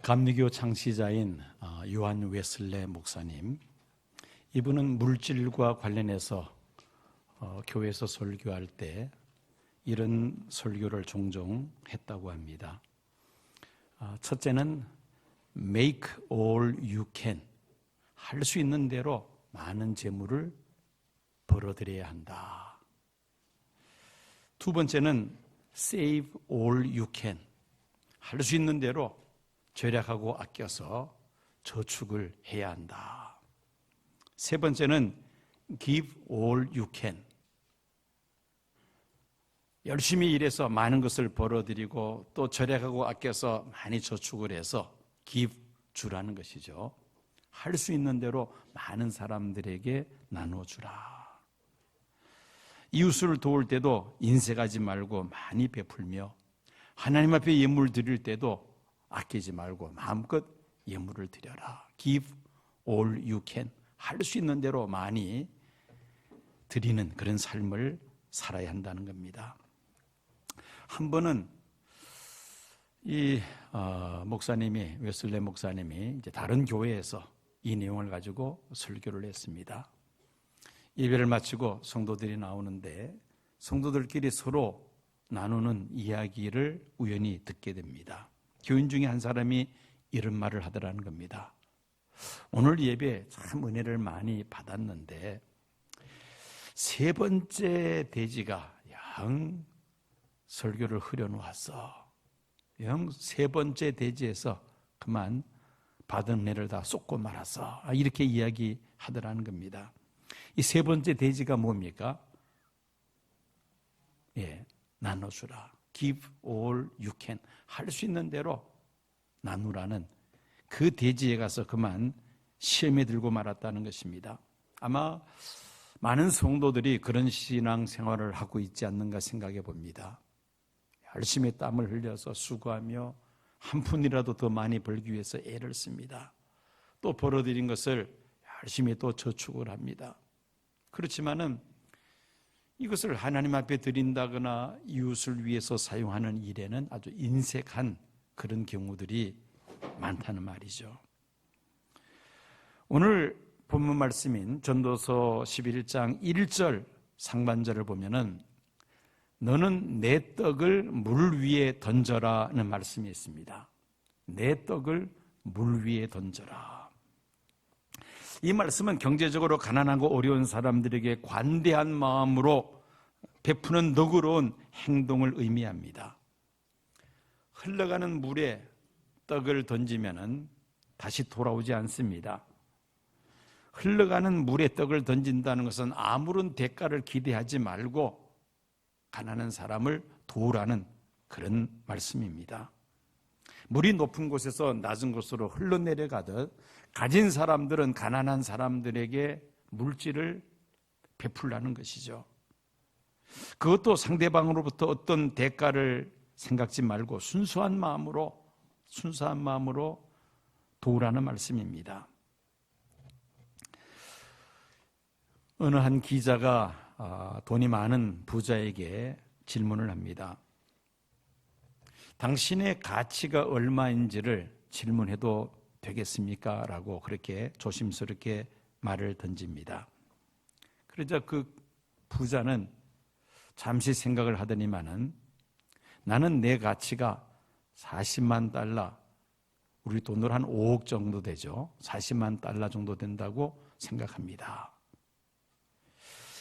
감리교 창시자인 요한 웨슬레 목사님, 이분은 물질과 관련해서 교회에서 설교할 때 이런 설교를 종종 했다고 합니다. 첫째는 make all you can, 할 수 있는 대로 많은 재물을 벌어들여야 한다. 두 번째는 save all you can, 할 수 있는 대로 절약하고 아껴서 저축을 해야 한다. 세 번째는 give all you can, 열심히 일해서 많은 것을 벌어들이고 또 절약하고 아껴서 많이 저축을 해서 give, 주라는 것이죠. 할 수 있는 대로 많은 사람들에게 나눠주라. 이웃을 도울 때도 인색하지 말고 많이 베풀며 하나님 앞에 예물 드릴 때도 아끼지 말고 마음껏 예물을 드려라. Give all you can, 할 수 있는 대로 많이 드리는 그런 삶을 살아야 한다는 겁니다. 한 번은 이 목사님이, 웨슬레 목사님이 이제 다른 교회에서 이 내용을 가지고 설교를 했습니다. 예배를 마치고 성도들이 나오는데 성도들끼리 서로 나누는 이야기를 우연히 듣게 됩니다. 교인 중에 한 사람이 이런 말을 하더라는 겁니다. 오늘 예배 참 은혜를 많이 받았는데 세 번째 돼지가 영 설교를 흐려놓았어. 영 세 번째 돼지에서 그만 받은 은혜를 다 쏟고 말았어. 이렇게 이야기하더라는 겁니다. 이 세 번째 돼지가 뭡니까? 나눠주라. Give all you can, 할 수 있는 대로 나누라는 그 돼지에 가서 그만 시험에 들고 말았다는 것입니다. 아마 많은 성도들이 그런 신앙 생활을 하고 있지 않는가 생각해 봅니다. 열심히 땀을 흘려서 수고하며 한 푼이라도 더 많이 벌기 위해서 애를 씁니다. 또 벌어들인 것을 열심히 또 저축을 합니다. 그렇지만은 이것을 하나님 앞에 드린다거나 이웃을 위해서 사용하는 일에는 아주 인색한 그런 경우들이 많다는 말이죠. 오늘 본문 말씀인 전도서 11장 1절 상반절을 보면은 너는 내 떡을 물 위에 던져라는 말씀이 있습니다. 내 떡을 물 위에 던져라. 이 말씀은 경제적으로 가난하고 어려운 사람들에게 관대한 마음으로 베푸는 너그러운 행동을 의미합니다. 흘러가는 물에 떡을 던지면은 다시 돌아오지 않습니다. 흘러가는 물에 떡을 던진다는 것은 아무런 대가를 기대하지 말고 가난한 사람을 도우라는 그런 말씀입니다. 물이 높은 곳에서 낮은 곳으로 흘러내려가듯 가진 사람들은 가난한 사람들에게 물질을 베풀라는 것이죠. 그것도 상대방으로부터 어떤 대가를 생각지 말고 순수한 마음으로 도우라는 말씀입니다. 어느 한 기자가 돈이 많은 부자에게 질문을 합니다. 당신의 가치가 얼마인지를 질문해도 되겠습니까? 라고 그렇게 조심스럽게 말을 던집니다. 그러자 그 부자는 잠시 생각을 하더니만은 나는 내 가치가 40만 달러, 우리 돈으로 한 5억 정도 되죠. 40만 달러 정도 된다고 생각합니다.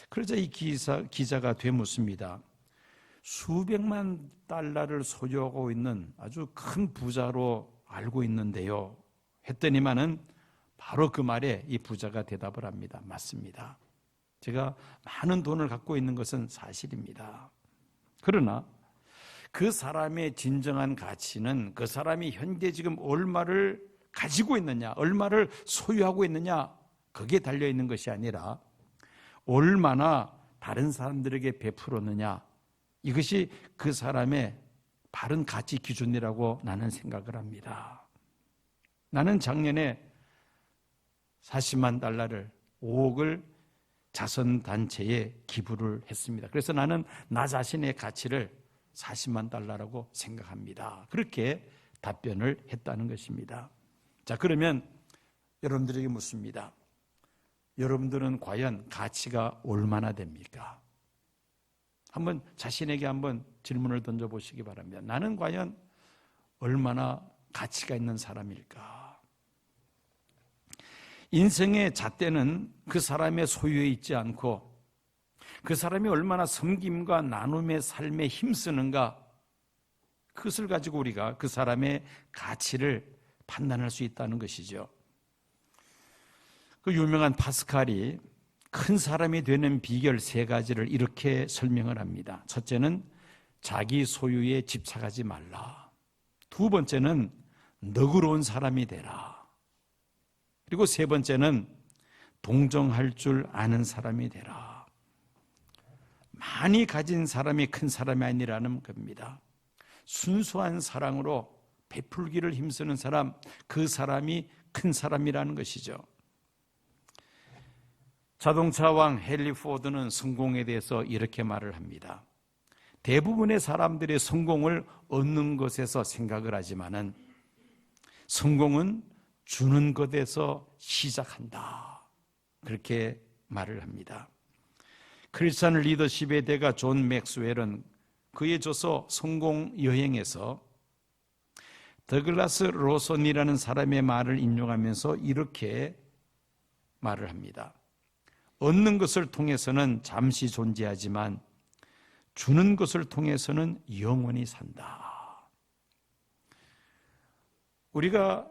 그러자 이 기자가 되묻습니다. 수백만 달러를 소유하고 있는 아주 큰 부자로 알고 있는데요. 했더니만은 바로 그 말에 이 부자가 대답을 합니다. 맞습니다. 제가 많은 돈을 갖고 있는 것은 사실입니다. 그러나 그 사람의 진정한 가치는 그 사람이 현재 지금 얼마를 가지고 있느냐, 얼마를 소유하고 있느냐, 거기에 달려있는 것이 아니라 얼마나 다른 사람들에게 베풀었느냐, 이것이 그 사람의 바른 가치 기준이라고 나는 생각을 합니다. 나는 작년에 40만 달러를, 5억을 자선단체에 기부를 했습니다. 그래서 나는 나 자신의 가치를 40만 달러라고 생각합니다. 그렇게 답변을 했다는 것입니다. 자, 그러면 여러분들에게 묻습니다. 여러분들은 과연 가치가 얼마나 됩니까? 한번 자신에게 한번 질문을 던져보시기 바랍니다. 나는 과연 얼마나 가치가 있는 사람일까? 인생의 잣대는 그 사람의 소유에 있지 않고 그 사람이 얼마나 섬김과 나눔의 삶에 힘쓰는가, 그것을 가지고 우리가 그 사람의 가치를 판단할 수 있다는 것이죠. 그 유명한 파스칼이 큰 사람이 되는 비결 3가지를 이렇게 설명을 합니다. 첫째는 자기 소유에 집착하지 말라. 2번째는 너그러운 사람이 되라. 그리고 3번째는 동정할 줄 아는 사람이 되라. 많이 가진 사람이 큰 사람이 아니라는 겁니다. 순수한 사랑으로 베풀기를 힘쓰는 사람, 그 사람이 큰 사람이라는 것이죠. 자동차 왕 헨리 포드는 성공에 대해서 이렇게 말을 합니다. 대부분의 사람들이 성공을 얻는 것에서 생각을 하지만은 성공은 주는 것에서 시작한다. 그렇게 말을 합니다. 크리스천 리더십의 대가 존 맥스웰은 그의 저서 성공 여행에서 더글라스 로손이라는 사람의 말을 인용하면서 이렇게 말을 합니다. 얻는 것을 통해서는 잠시 존재하지만 주는 것을 통해서는 영원히 산다. 우리가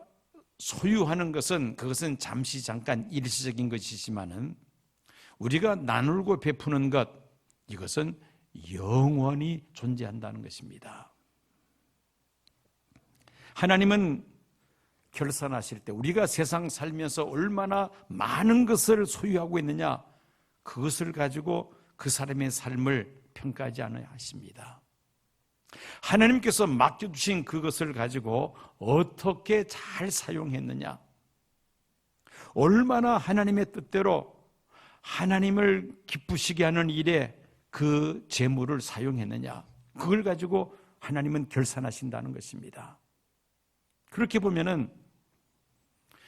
소유하는 것은 그것은 잠시 잠깐 일시적인 것이지만은 우리가 나누고 베푸는 것, 이것은 영원히 존재한다는 것입니다. 하나님은 결산하실 때 우리가 세상 살면서 얼마나 많은 것을 소유하고 있느냐, 그것을 가지고 그 사람의 삶을 평가하지 않아야 하십니다. 하나님께서 맡겨주신 그것을 가지고 어떻게 잘 사용했느냐, 얼마나 하나님의 뜻대로 하나님을 기쁘시게 하는 일에 그 재물을 사용했느냐, 그걸 가지고 하나님은 결산하신다는 것입니다. 그렇게 보면은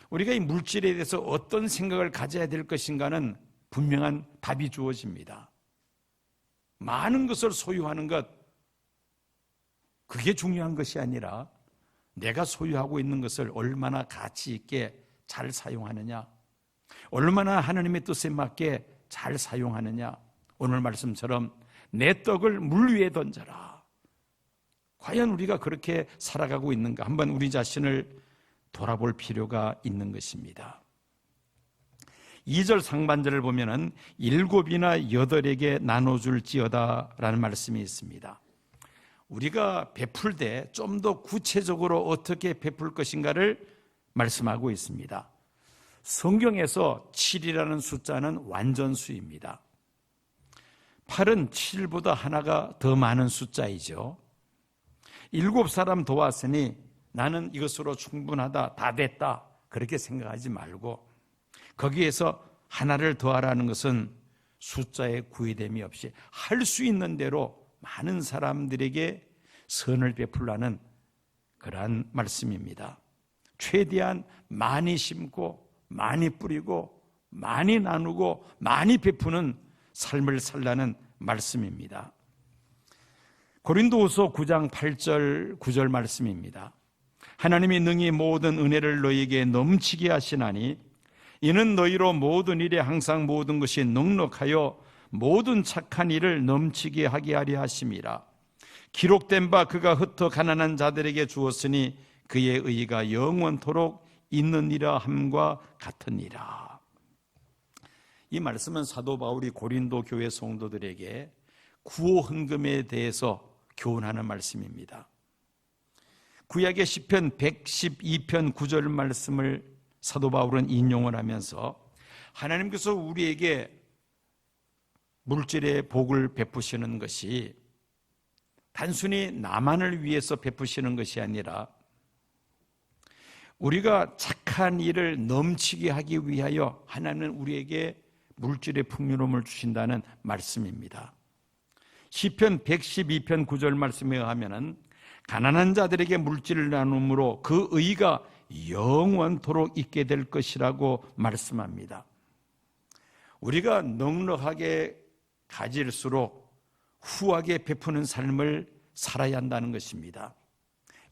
우리가 이 물질에 대해서 어떤 생각을 가져야 될 것인가는 분명한 답이 주어집니다. 많은 것을 소유하는 것, 그게 중요한 것이 아니라 내가 소유하고 있는 것을 얼마나 가치 있게 잘 사용하느냐, 얼마나 하나님의 뜻에 맞게 잘 사용하느냐. 오늘 말씀처럼 내 떡을 물 위에 던져라. 과연 우리가 그렇게 살아가고 있는가, 한번 우리 자신을 돌아볼 필요가 있는 것입니다. 2절 상반절을 보면은 7이나 8에게 나눠줄지어다 라는 말씀이 있습니다. 우리가 베풀 때 좀 더 구체적으로 어떻게 베풀 것인가를 말씀하고 있습니다. 성경에서 7이라는 숫자는 완전수입니다. 8은 7보다 하나가 더 많은 숫자이죠. 7사람 도왔으니 나는 이것으로 충분하다, 다 됐다, 그렇게 생각하지 말고 거기에서 하나를 더하라는 것은 숫자에 구애됨이 없이 할 수 있는 대로 많은 사람들에게 선을 베풀라는 그러한 말씀입니다. 최대한 많이 심고 많이 뿌리고 많이 나누고 많이 베푸는 삶을 살라는 말씀입니다. 고린도후서 9장 8절 9절 말씀입니다. 하나님이 능히 모든 은혜를 너희에게 넘치게 하시나니 이는 너희로 모든 일에 항상 모든 것이 넉넉하여 모든 착한 일을 넘치게 하게 하려 하심이라. 기록된 바 그가 흩어 가난한 자들에게 주었으니 그의 의의가 영원토록 있느니라 함과 같으니라. 이 말씀은 사도 바울이 고린도 교회 성도들에게 구호 헌금에 대해서 교훈하는 말씀입니다. 구약의 시편 112편 9절 말씀을 사도 바울은 인용을 하면서 하나님께서 우리에게 물질의 복을 베푸시는 것이 단순히 나만을 위해서 베푸시는 것이 아니라 우리가 착한 일을 넘치게 하기 위하여 하나님은 우리에게 물질의 풍요로움을 주신다는 말씀입니다. 시편 112편 9절 말씀에 의하면은 가난한 자들에게 물질을 나눔으로 그 의가 영원토록 있게 될 것이라고 말씀합니다. 우리가 넉넉하게 가질수록 후하게 베푸는 삶을 살아야 한다는 것입니다.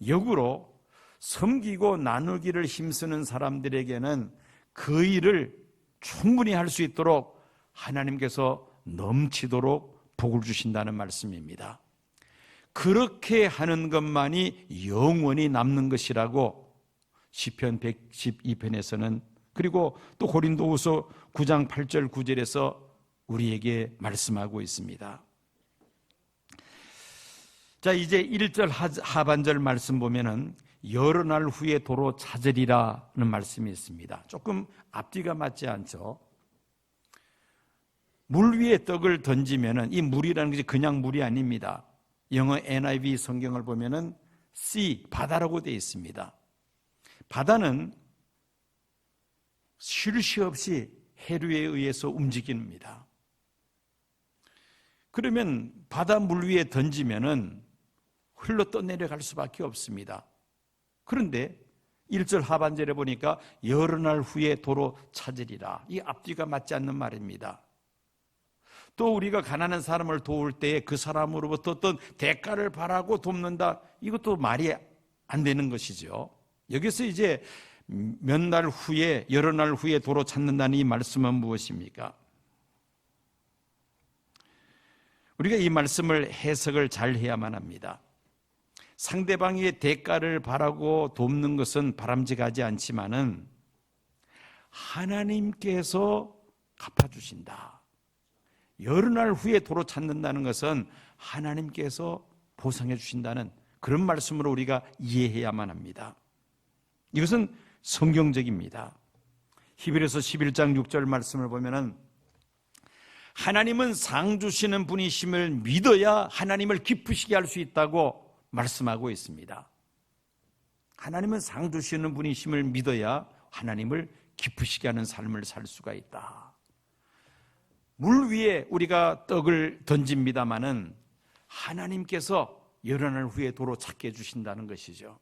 역으로 섬기고 나누기를 힘쓰는 사람들에게는 그 일을 충분히 할 수 있도록 하나님께서 넘치도록 복을 주신다는 말씀입니다. 그렇게 하는 것만이 영원히 남는 것이라고 시편 112편에서는, 그리고 또 고린도후서 9장 8절 9절에서 우리에게 말씀하고 있습니다. 자, 이제 1절 하반절 말씀 보면은 여러 날 후에 도로 찾으리라는 말씀이 있습니다. 조금 앞뒤가 맞지 않죠? 물 위에 떡을 던지면은, 이 물이라는 것이 그냥 물이 아닙니다. 영어 NIV 성경을 보면은 sea, 바다라고 되어 있습니다. 바다는 쉴 새 없이 해류에 의해서 움직입니다. 그러면 바다 물 위에 던지면은 흘러 떠내려갈 수밖에 없습니다. 그런데 1절 하반절에 보니까 여러 날 후에 도로 찾으리라. 이 앞뒤가 맞지 않는 말입니다. 또 우리가 가난한 사람을 도울 때에 그 사람으로부터 어떤 대가를 바라고 돕는다, 이것도 말이 안 되는 것이죠. 여기서 이제 몇 날 후에, 여러 날 후에 도로 찾는다는 이 말씀은 무엇입니까? 우리가 이 말씀을 해석을 잘 해야만 합니다. 상대방의 대가를 바라고 돕는 것은 바람직하지 않지만은 하나님께서 갚아주신다. 여러 날 후에 도로 찾는다는 것은 하나님께서 보상해 주신다는 그런 말씀으로 우리가 이해해야만 합니다. 이것은 성경적입니다. 히브리서 11장 6절 말씀을 보면은 하나님은 상 주시는 분이심을 믿어야 하나님을 기쁘시게 할 수 있다고 말씀하고 있습니다. 하나님은 상 주시는 분이심을 믿어야 하나님을 기쁘시게 하는 삶을 살 수가 있다. 물 위에 우리가 떡을 던집니다마는 하나님께서 여러 날 후에 도로 찾게 해주신다는 것이죠.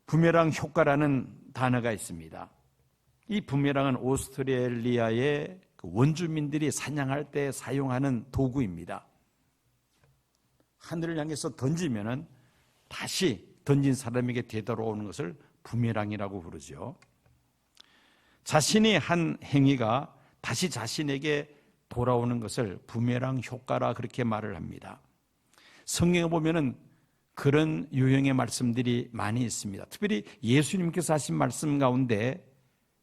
부메랑 효과라는 단어가 있습니다. 이 부메랑은 오스트레일리아의 원주민들이 사냥할 때 사용하는 도구입니다. 하늘을 향해서 던지면은 다시 던진 사람에게 되돌아오는 것을 부메랑이라고 부르죠. 자신이 한 행위가 다시 자신에게 돌아오는 것을 부메랑 효과라 그렇게 말을 합니다. 성경에 보면은 그런 유형의 말씀들이 많이 있습니다. 특별히 예수님께서 하신 말씀 가운데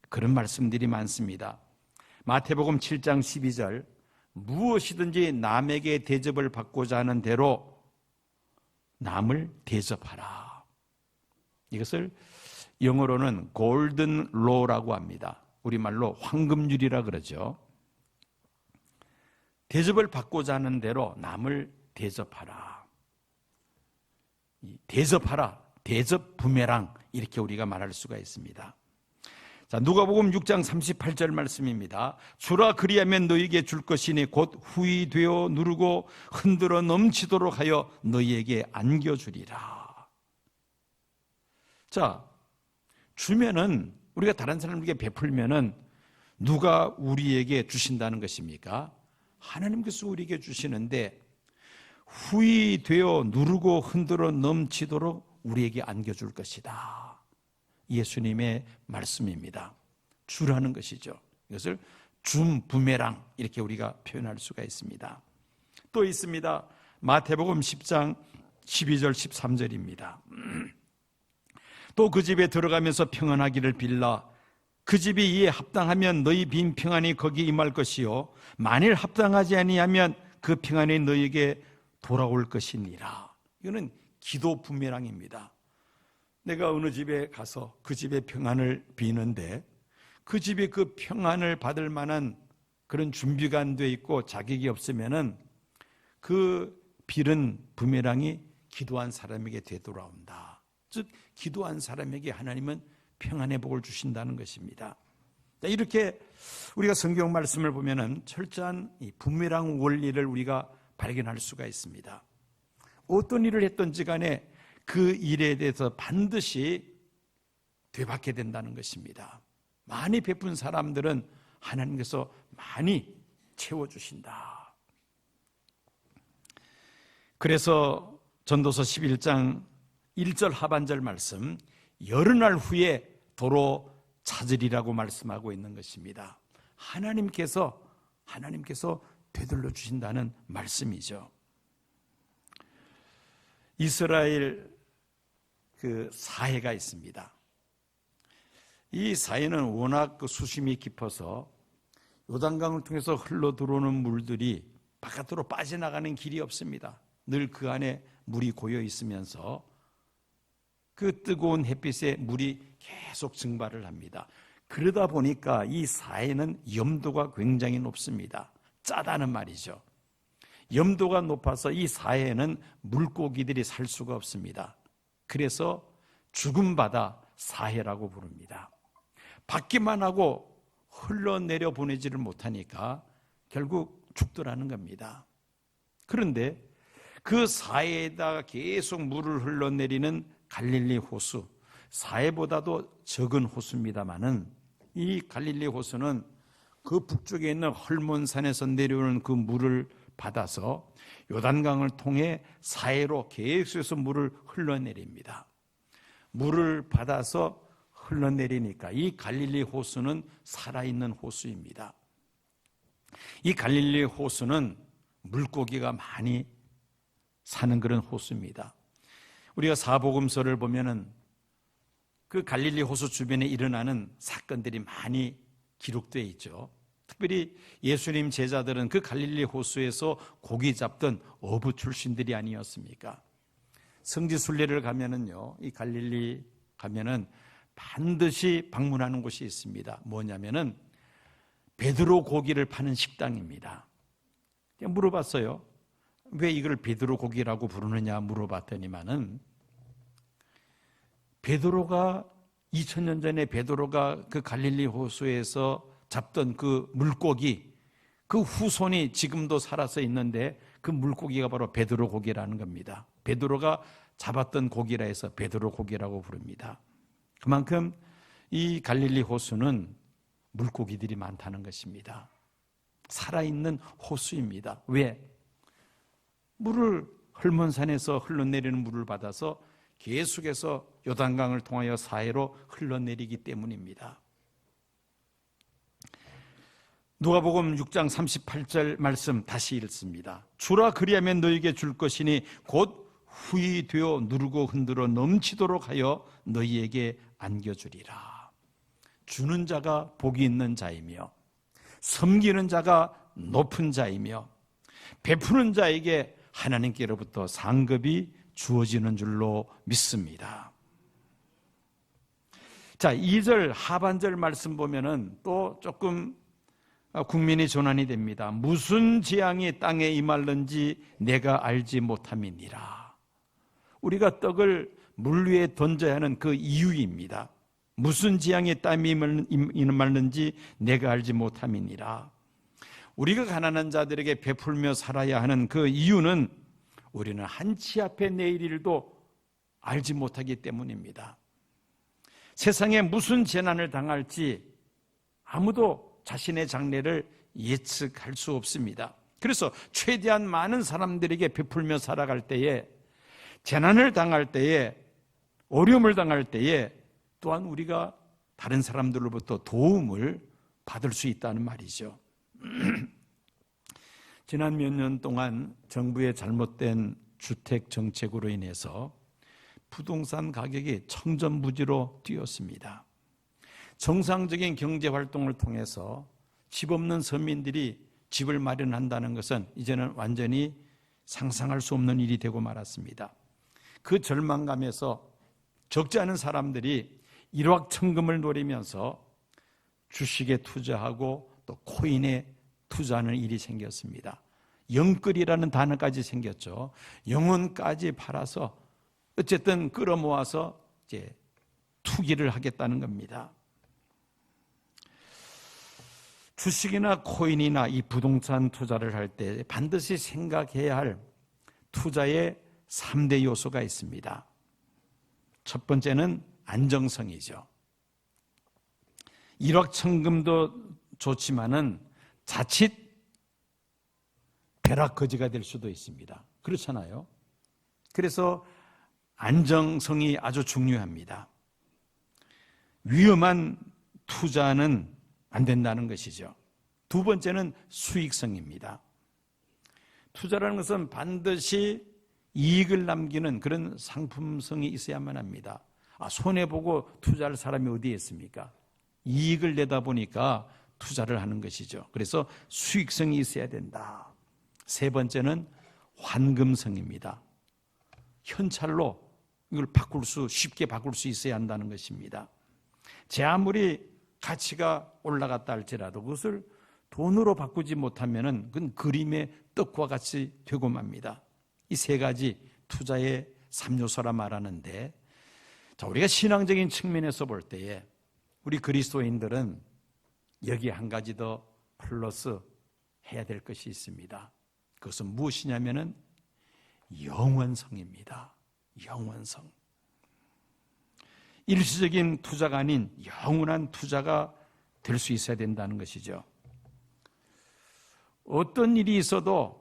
그런 말씀들이 많습니다. 마태복음 7장 12절, 무엇이든지 남에게 대접을 받고자 하는 대로 남을 대접하라. 이것을 영어로는 골든 로라고 합니다. 우리말로 황금률이라 그러죠. 대접을 받고자 하는 대로 남을 대접하라. 대접하라, 대접 부메랑, 이렇게 우리가 말할 수가 있습니다. 자, 누가복음 6장 38절 말씀입니다. 주라 그리하면 너희에게 줄 것이니 곧 후히 되어 누르고 흔들어 넘치도록 하여 너희에게 안겨주리라. 자, 주면은, 우리가 다른 사람에게 베풀면은 누가 우리에게 주신다는 것입니까? 하나님께서 우리에게 주시는데 후히 되어 누르고 흔들어 넘치도록 우리에게 안겨줄 것이다. 예수님의 말씀입니다. 주라는 것이죠. 이것을 줌 부메랑, 이렇게 우리가 표현할 수가 있습니다. 또 있습니다. 마태복음 10장 12절 13절입니다. 또 그 집에 들어가면서 평안하기를 빌라. 그 집이 이에 합당하면 너희 빈 평안이 거기 임할 것이요 만일 합당하지 아니하면 그 평안이 너희에게 돌아올 것이니라. 이거는 기도 부메랑입니다. 내가 어느 집에 가서 그 집의 평안을 비는데 그 집이 그 평안을 받을 만한 그런 준비가 안 돼 있고 자격이 없으면은 그 빌은 부메랑이 기도한 사람에게 되돌아온다. 즉 기도한 사람에게 하나님은 평안의 복을 주신다는 것입니다. 이렇게 우리가 성경 말씀을 보면은 철저한 이 부메랑 원리를 우리가 발견할 수가 있습니다. 어떤 일을 했든지 간에 그 일에 대해서 반드시 되받게 된다는 것입니다. 많이 베푼 사람들은 하나님께서 많이 채워주신다. 그래서 전도서 11장 1절 하반절 말씀, 여러 후에 도로 찾으리라고 말씀하고 있는 것입니다. 하나님께서 되돌려 주신다는 말씀이죠. 이스라엘 그 사해가 있습니다. 이 사해는 워낙 그 수심이 깊어서 요단강을 통해서 흘러 들어오는 물들이 바깥으로 빠져나가는 길이 없습니다. 늘 그 안에 물이 고여 있으면서 그 뜨거운 햇빛에 물이 계속 증발을 합니다. 그러다 보니까 이 사해는 염도가 굉장히 높습니다. 짜다는 말이죠. 염도가 높아서 이 사해에는 물고기들이 살 수가 없습니다. 그래서 죽은 바다 사해라고 부릅니다. 받기만 하고 흘러내려 보내지를 못하니까 결국 죽더라는 겁니다. 그런데 그 사해에다가 계속 물을 흘러내리는 갈릴리 호수, 사해보다도 적은 호수입니다마는 이 갈릴리 호수는 그 북쪽에 있는 헐몬산에서 내려오는 그 물을 받아서 요단강을 통해 사해로 계속해서 물을 흘러내립니다. 물을 받아서 흘러내리니까 이 갈릴리 호수는 살아있는 호수입니다. 이 갈릴리 호수는 물고기가 많이 사는 그런 호수입니다. 우리가 사복음서를 보면은 그 갈릴리 호수 주변에 일어나는 사건들이 많이 기록되어 있죠. 특별히 예수님 제자들은 그 갈릴리 호수에서 고기 잡던 어부 출신들이 아니었습니까? 성지 순례를 가면은요, 이 갈릴리 가면은 반드시 방문하는 곳이 있습니다. 뭐냐면은 베드로 고기를 파는 식당입니다. 물어봤어요. 왜 이걸 베드로 고기라고 부르느냐 물어봤더니만은 베드로가 2000년 전에 베드로가 그 갈릴리 호수에서 잡던 그 물고기, 그 후손이 지금도 살아서 있는데 그 물고기가 바로 베드로 고기라는 겁니다. 베드로가 잡았던 고기라 해서 베드로 고기라고 부릅니다. 그만큼 이 갈릴리 호수는 물고기들이 많다는 것입니다. 살아있는 호수입니다. 왜? 물을 헐몬산에서 흘러내리는 물을 받아서 계속해서 요단강을 통하여 사해로 흘러내리기 때문입니다. 누가복음 6장 38절 말씀 다시 읽습니다. 주라 그리하면 너희에게 줄 것이니 곧 후히 되어 누르고 흔들어 넘치도록 하여 너희에게 안겨주리라. 주는 자가 복이 있는 자이며 섬기는 자가 높은 자이며 베푸는 자에게 하나님께로부터 상급이 주어지는 줄로 믿습니다. 자, 2절 하반절 말씀 보면은 또 조금 국민이 전환이 됩니다. 무슨 재앙이 땅에 임할는지 내가 알지 못함이니라. 우리가 떡을 물 위에 던져야 하는 그 이유입니다. 무슨 재앙이 땅에 임할는지 내가 알지 못함이니라. 우리가 가난한 자들에게 베풀며 살아야 하는 그 이유는 우리는 한치 앞에 내일 일도 알지 못하기 때문입니다. 세상에 무슨 재난을 당할지 아무도 자신의 장래를 예측할 수 없습니다. 그래서 최대한 많은 사람들에게 베풀며 살아갈 때에, 재난을 당할 때에, 어려움을 당할 때에 또한 우리가 다른 사람들로부터 도움을 받을 수 있다는 말이죠. 지난 몇 년 동안 정부의 잘못된 주택 정책으로 인해서 부동산 가격이 천정부지로 뛰었습니다. 정상적인 경제 활동을 통해서 집 없는 서민들이 집을 마련한다는 것은 이제는 완전히 상상할 수 없는 일이 되고 말았습니다. 그 절망감에서 적지 않은 사람들이 일확천금을 노리면서 주식에 투자하고 또 코인에 투자하는 일이 생겼습니다. 영끌이라는 단어까지 생겼죠. 영혼까지 팔아서 어쨌든 끌어모아서 이제 투기를 하겠다는 겁니다. 주식이나 코인이나 이 부동산 투자를 할 때 반드시 생각해야 할 투자의 3대 요소가 있습니다. 첫 번째는 안정성이죠. 일확천금도 좋지만은 자칫 벼락거지가 될 수도 있습니다. 그렇잖아요. 그래서 안정성이 아주 중요합니다. 위험한 투자는 안 된다는 것이죠. 두 번째는 수익성입니다. 투자라는 것은 반드시 이익을 남기는 그런 상품성이 있어야만 합니다. 손해보고 투자할 사람이 어디에 있습니까? 이익을 내다 보니까 투자를 하는 것이죠. 그래서 수익성이 있어야 된다. 세 번째는 환금성입니다. 현찰로 이걸 쉽게 바꿀 수 있어야 한다는 것입니다. 제 아무리 가치가 올라갔다 할지라도 그것을 돈으로 바꾸지 못하면 그건 그림의 떡과 같이 되고 맙니다. 이 세 가지 투자의 3요소라 말하는데, 우리가 신앙적인 측면에서 볼 때에 우리 그리스도인들은 여기에 한 가지 더 플러스 해야 될 것이 있습니다. 그것은 무엇이냐면은 영원성입니다. 영원성. 일시적인 투자가 아닌 영원한 투자가 될 수 있어야 된다는 것이죠. 어떤 일이 있어도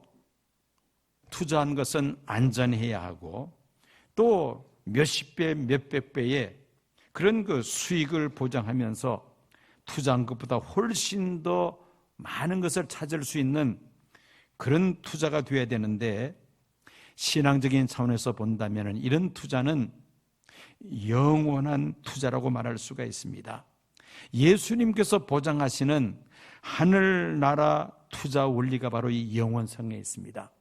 투자한 것은 안전해야 하고 또 몇십 배, 몇백 배의 그런 그 수익을 보장하면서 투자한 것보다 훨씬 더 많은 것을 찾을 수 있는 그런 투자가 되어야 되는데, 신앙적인 차원에서 본다면 이런 투자는 영원한 투자라고 말할 수가 있습니다. 예수님께서 보장하시는 하늘나라 투자 원리가 바로 이 영원성에 있습니다.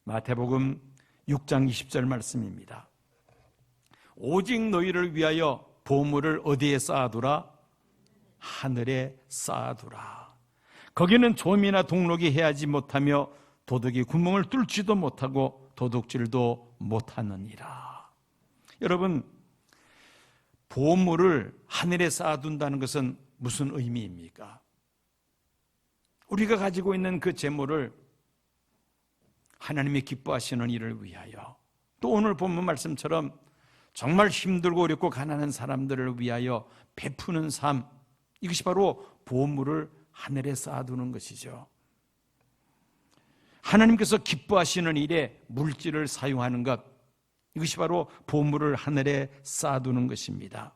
마태복음 6장 20절 말씀입니다. 오직 너희를 위하여 보물을 어디에 쌓아두라? 하늘에 쌓아두라. 거기는 좀이나 동록이 해하지 못하며 도둑이 구멍을 뚫지도 못하고 도둑질도 못하느니라. 여러분, 보물을 하늘에 쌓아둔다는 것은 무슨 의미입니까? 우리가 가지고 있는 그 재물을 하나님이 기뻐하시는 일을 위하여, 또 오늘 본문 말씀처럼 정말 힘들고 어렵고 가난한 사람들을 위하여 베푸는 삶, 이것이 바로 보물을 하늘에 쌓아두는 것이죠. 하나님께서 기뻐하시는 일에 물질을 사용하는 것, 이것이 바로 보물을 하늘에 쌓아두는 것입니다.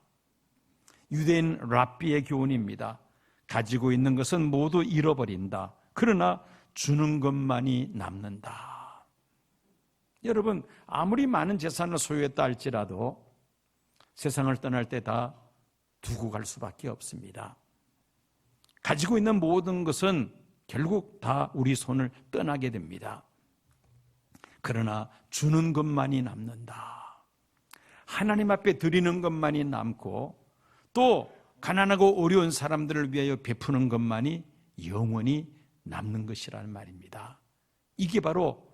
유대인 랍비의 교훈입니다. 가지고 있는 것은 모두 잃어버린다. 그러나 주는 것만이 남는다. 여러분, 아무리 많은 재산을 소유했다 할지라도 세상을 떠날 때 다 두고 갈 수밖에 없습니다. 가지고 있는 모든 것은 결국 다 우리 손을 떠나게 됩니다. 그러나 주는 것만이 남는다. 하나님 앞에 드리는 것만이 남고 또 가난하고 어려운 사람들을 위하여 베푸는 것만이 영원히 남는 것이라는 말입니다. 이게 바로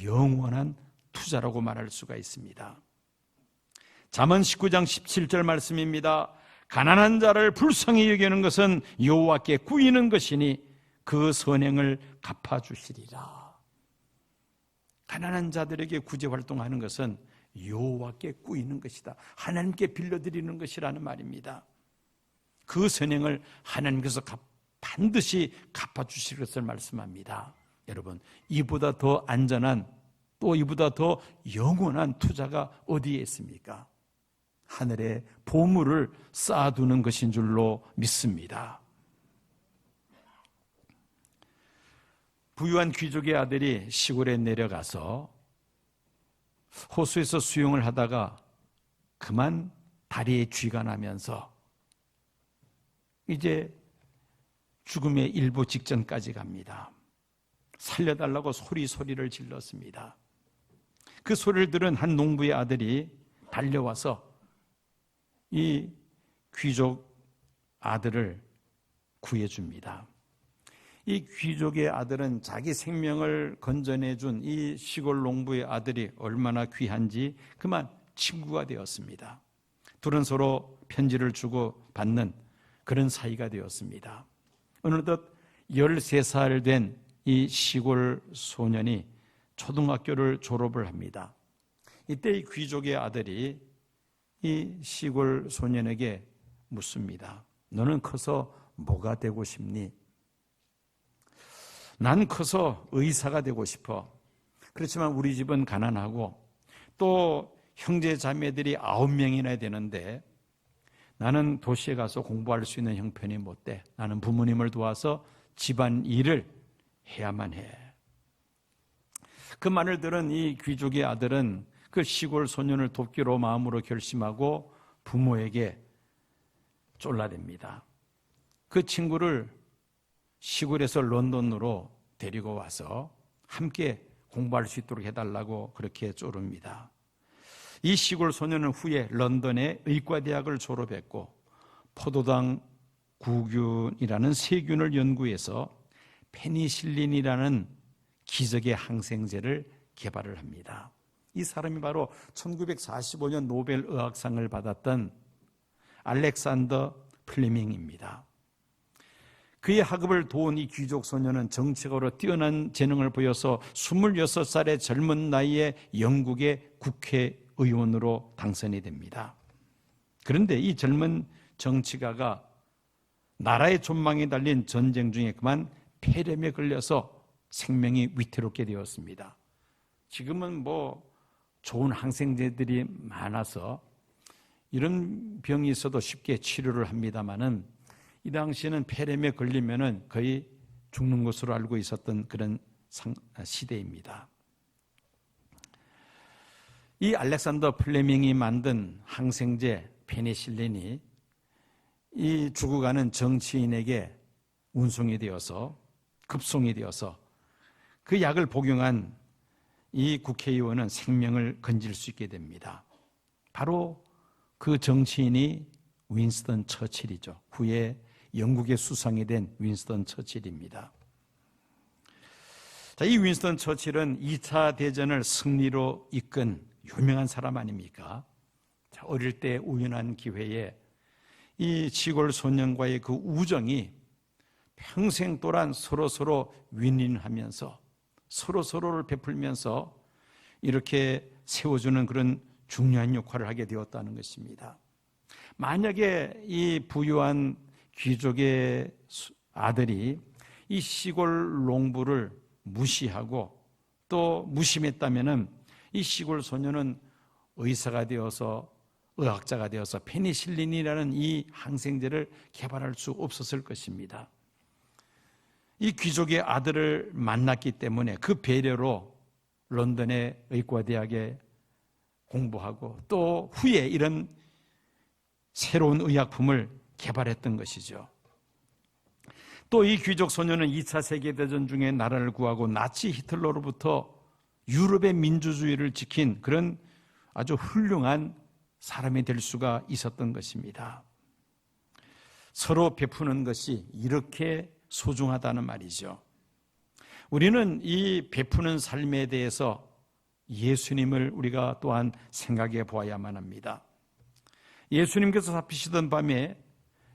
영원한 투자라고 말할 수가 있습니다. 잠언 19장 17절 말씀입니다. 가난한 자를 불쌍히 여기는 것은 여호와께 꾸이는 것이니 그 선행을 갚아주시리라. 가난한 자들에게 구제 활동하는 것은 여호와께 꾸이는 것이다. 하나님께 빌려드리는 것이라는 말입니다. 그 선행을 하나님께서 반드시 갚아주실 것을 말씀합니다. 여러분, 이보다 더 안전한, 또 이보다 더 영원한 투자가 어디에 있습니까? 하늘에 보물을 쌓아두는 것인 줄로 믿습니다. 부유한 귀족의 아들이 시골에 내려가서 호수에서 수영을 하다가 그만 다리에 쥐가 나면서 이제 죽음의 일부 직전까지 갑니다. 살려달라고 소리를 질렀습니다. 그 소리를 들은 한 농부의 아들이 달려와서 이 귀족 아들을 구해줍니다. 이 귀족의 아들은 자기 생명을 건져내준 이 시골 농부의 아들이 얼마나 귀한지 그만 친구가 되었습니다. 둘은 서로 편지를 주고 받는 그런 사이가 되었습니다. 어느덧 13살 된 이 시골 소년이 초등학교를 졸업을 합니다. 이때 이 귀족의 아들이 이 시골 소년에게 묻습니다. 너는 커서 뭐가 되고 싶니? 난 커서 의사가 되고 싶어. 그렇지만 우리 집은 가난하고 또 형제 자매들이 9명이나 되는데 나는 도시에 가서 공부할 수 있는 형편이 못 돼. 나는 부모님을 도와서 집안 일을 해야만 해. 그 말을 들은 이 귀족의 아들은 그 시골 소년을 돕기로 마음으로 결심하고 부모에게 쫄라댑니다. 그 친구를 시골에서 런던으로 데리고 와서 함께 공부할 수 있도록 해달라고 그렇게 쪼릅니다. 이 시골 소년은 후에 런던의 의과대학을 졸업했고 포도당 구균이라는 세균을 연구해서 페니실린이라는 기적의 항생제를 개발을 합니다. 이 사람이 바로 1945년 노벨 의학상을 받았던 알렉산더 플레밍입니다. 그의 학업을 도운 이 귀족 소년은 정치적으로 뛰어난 재능을 보여서 26살의 젊은 나이에 영국의 국회의원으로 당선이 됩니다. 그런데 이 젊은 정치가가 나라의 존망이 달린 전쟁 중에 그만 폐렴에 걸려서 생명이 위태롭게 되었습니다. 지금은 좋은 항생제들이 많아서 이런 병이 있어도 쉽게 치료를 합니다마는 이 당시에는 폐렴에 걸리면은 거의 죽는 것으로 알고 있었던 그런 시대입니다. 이 알렉산더 플레밍이 만든 항생제 페니실린이 이 죽어가는 정치인에게 운송이 되어서 급송이 되어서 그 약을 복용한 이 국회의원은 생명을 건질 수 있게 됩니다. 바로 그 정치인이 윈스턴 처칠이죠. 후에 영국의 수상이 된 윈스턴 처칠입니다. 자, 이 윈스턴 처칠은 2차 대전을 승리로 이끈 유명한 사람 아닙니까? 자, 어릴 때 우연한 기회에 이 시골 소년과의 그 우정이 평생 동안 서로 윈윈하면서 서로를 베풀면서 이렇게 세워주는 그런 중요한 역할을 하게 되었다는 것입니다. 만약에 이 부유한 귀족의 아들이 이 시골 농부를 무시하고 또 무심했다면은 이 시골 소년은 의사가 되어서 의학자가 되어서 페니실린이라는 이 항생제를 개발할 수 없었을 것입니다. 이 귀족의 아들을 만났기 때문에 그 배려로 런던의 의과대학에 공부하고 또 후에 이런 새로운 의약품을 개발했던 것이죠. 또 이 귀족 소년은 2차 세계대전 중에 나라를 구하고 나치 히틀러로부터 유럽의 민주주의를 지킨 그런 아주 훌륭한 사람이 될 수가 있었던 것입니다. 서로 베푸는 것이 이렇게 소중하다는 말이죠. 우리는 이 베푸는 삶에 대해서 예수님을 우리가 또한 생각해 보아야만 합니다. 예수님께서 잡히시던 밤에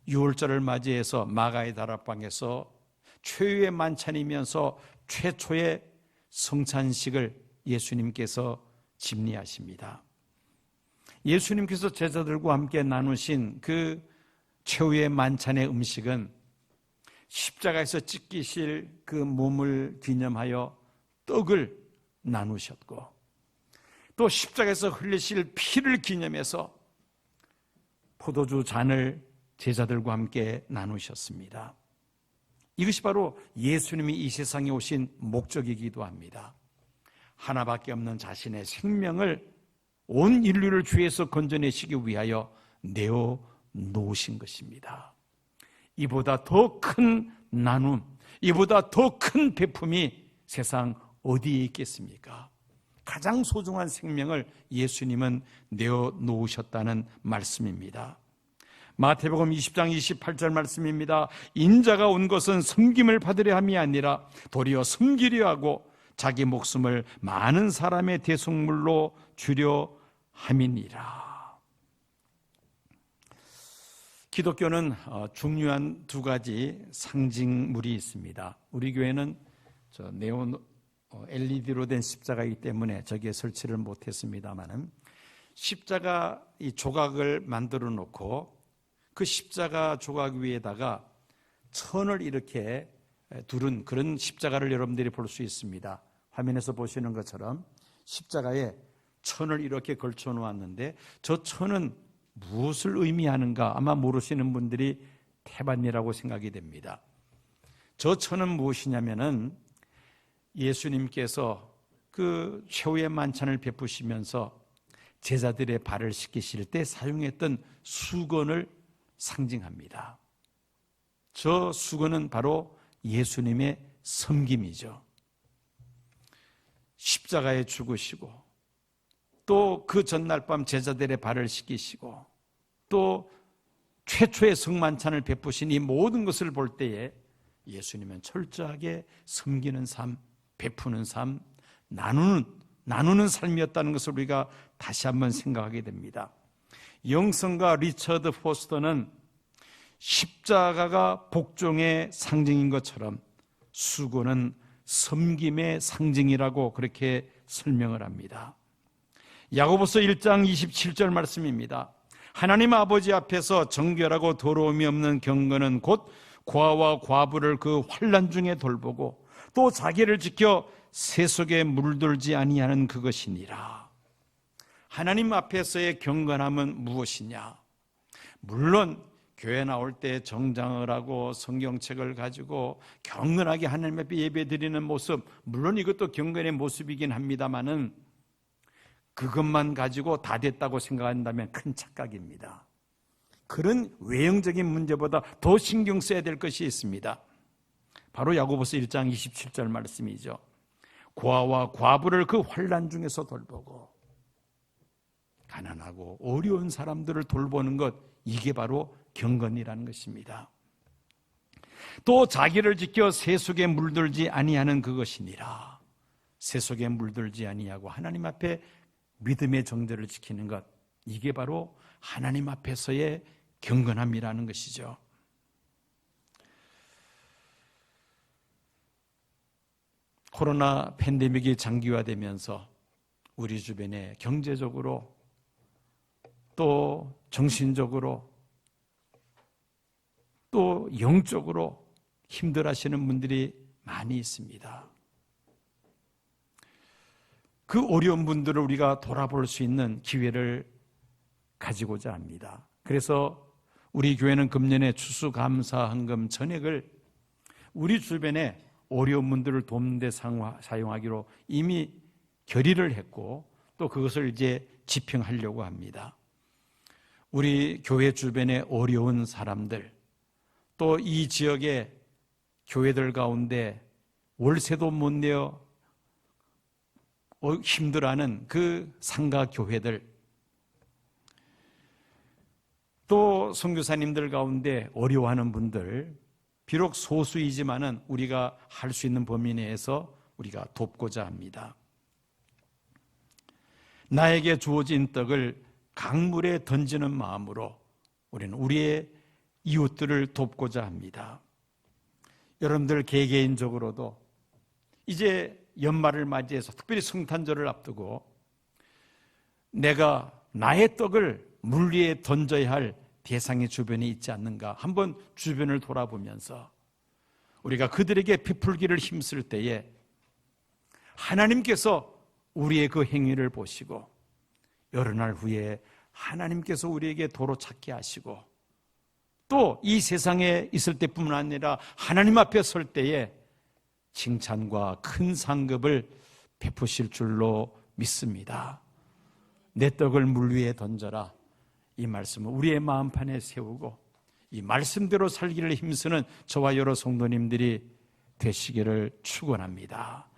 유월절을 맞이해서 마가의 다락방에서 최후의 만찬이면서 최초의 성찬식을 예수님께서 집리하십니다. 예수님께서 제자들과 함께 나누신 그 최후의 만찬의 음식은 십자가에서 찢기실 그 몸을 기념하여 떡을 나누셨고 또 십자가에서 흘리실 피를 기념해서 포도주 잔을 제자들과 함께 나누셨습니다. 이것이 바로 예수님이 이 세상에 오신 목적이기도 합니다. 하나밖에 없는 자신의 생명을 온 인류를 죄에서 건져내시기 위하여 내어놓으신 것입니다. 이보다 더 큰 나눔, 이보다 더 큰 베품이 세상 어디에 있겠습니까? 가장 소중한 생명을 예수님은 내어놓으셨다는 말씀입니다. 마태복음 20장 28절 말씀입니다. 인자가 온 것은 섬김을 받으려 함이 아니라 도리어 섬기려 하고 자기 목숨을 많은 사람의 대속물로 주려 함이니라. 기독교는 중요한 두 가지 상징물이 있습니다. 우리 교회는 네온 LED로 된 십자가이기 때문에 저기에 설치를 못했습니다만은 십자가 이 조각을 만들어 놓고 그 십자가 조각 위에다가 천을 이렇게 두른 그런 십자가를 여러분들이 볼 수 있습니다. 화면에서 보시는 것처럼 십자가에 천을 이렇게 걸쳐 놓았는데 저 천은 무엇을 의미하는가 아마 모르시는 분들이 태반이라고 생각이 됩니다. 저 천은 무엇이냐면은 예수님께서 그 최후의 만찬을 베푸시면서 제자들의 발을 씻기실 때 사용했던 수건을 상징합니다. 저 수건은 바로 예수님의 섬김이죠. 십자가에 죽으시고 또 그 전날 밤 제자들의 발을 씻기시고 또 최초의 성만찬을 베푸신 이 모든 것을 볼 때에 예수님은 철저하게 섬기는 삶, 베푸는 삶, 나누는 삶이었다는 것을 우리가 다시 한번 생각하게 됩니다. 영성가 리처드 포스터는 십자가가 복종의 상징인 것처럼 수고는 섬김의 상징이라고 그렇게 설명을 합니다. 야고보서 1장 27절 말씀입니다. 하나님 아버지 앞에서 정결하고 더러움이 없는 경건은 곧 고아와 과부를 그 환난 중에 돌보고 또 자기를 지켜 세속에 물들지 아니하는 그것이니라. 하나님 앞에서의 경건함은 무엇이냐? 물론 교회 나올 때 정장을 하고 성경책을 가지고 경건하게 하나님 앞에 예배드리는 모습, 물론 이것도 경건의 모습이긴 합니다만은 그것만 가지고 다 됐다고 생각한다면 큰 착각입니다. 그런 외형적인 문제보다 더 신경 써야 될 것이 있습니다. 바로 야고보서 1장 27절 말씀이죠. 고아와 과부를 그 환난 중에서 돌보고 가난하고 어려운 사람들을 돌보는 것, 이게 바로 경건이라는 것입니다. 또 자기를 지켜 세속에 물들지 아니하는 그것이니라. 세속에 물들지 아니하고 하나님 앞에 믿음의 정절을 지키는 것, 이게 바로 하나님 앞에서의 경건함이라는 것이죠. 코로나 팬데믹이 장기화되면서 우리 주변에 경제적으로 또 정신적으로 또 영적으로 힘들어하시는 분들이 많이 있습니다. 그 어려운 분들을 우리가 돌아볼 수 있는 기회를 가지고자 합니다. 그래서 우리 교회는 금년에 추수감사헌금 전액을 우리 주변에 어려운 분들을 돕는 데 사용하기로 이미 결의를 했고 또 그것을 이제 집행하려고 합니다. 우리 교회 주변에 어려운 사람들, 또 이 지역의 교회들 가운데 월세도 못 내어 힘들어하는 그 상가 교회들, 또 선교사님들 가운데 어려워하는 분들, 비록 소수이지만은 우리가 할 수 있는 범위 내에서 우리가 돕고자 합니다. 나에게 주어진 떡을 강물에 던지는 마음으로 우리는 우리의 이웃들을 돕고자 합니다. 여러분들 개개인적으로도 이제 연말을 맞이해서 특별히 성탄절을 앞두고 내가 나의 떡을 물 위에 던져야 할 대상이 주변에 있지 않는가 한번 주변을 돌아보면서 우리가 그들에게 베풀기를 힘쓸 때에 하나님께서 우리의 그 행위를 보시고 여러 날 후에 하나님께서 우리에게 도로 찾게 하시고 또 이 세상에 있을 때뿐만 아니라 하나님 앞에 설 때에 칭찬과 큰 상급을 베푸실 줄로 믿습니다. 내 떡을 물 위에 던져라. 이 말씀을 우리의 마음판에 세우고 이 말씀대로 살기를 힘쓰는 저와 여러 성도님들이 되시기를 축원합니다.